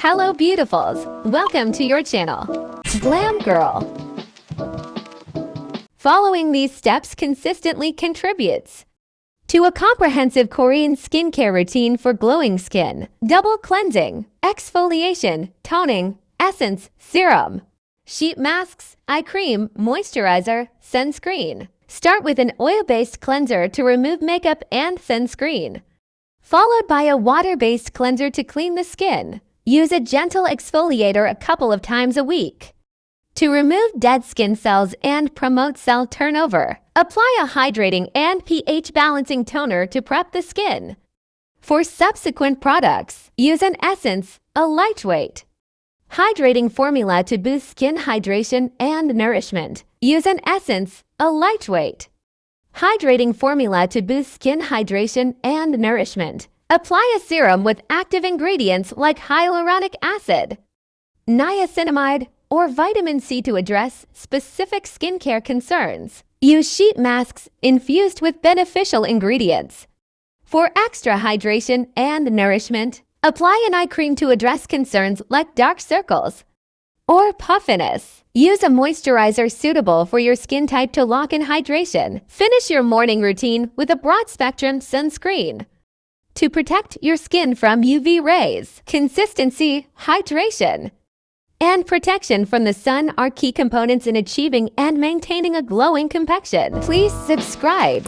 Hello beautifuls, welcome to your channel, Glam Girl. Following these steps consistently contributes to a comprehensive Korean skincare routine for glowing skin. Double cleansing, exfoliation, toning, essence, serum, sheet masks, eye cream, moisturizer, sunscreen. Start with an oil-based cleanser to remove makeup and sunscreen, followed by a water-based cleanser to clean the skin. Use a gentle exfoliator a couple of times a week to remove dead skin cells and promote cell turnover. Apply a hydrating and pH balancing toner to prep the skin. For subsequent products, use an essence, a lightweight, hydrating formula to boost skin hydration and nourishment. Use an essence, a lightweight, hydrating formula to boost skin hydration and nourishment. Apply a serum with active ingredients like hyaluronic acid, niacinamide, or vitamin C to address specific skincare concerns. Use sheet masks infused with beneficial ingredients for extra hydration and nourishment. Apply an eye cream to address concerns like dark circles or puffiness. Use a moisturizer suitable for your skin type to lock in hydration. Finish your morning routine with a broad-spectrum sunscreen to protect your skin from UV rays. Consistency, hydration, and protection from the sun are key components in achieving and maintaining a glowing complexion. Please subscribe.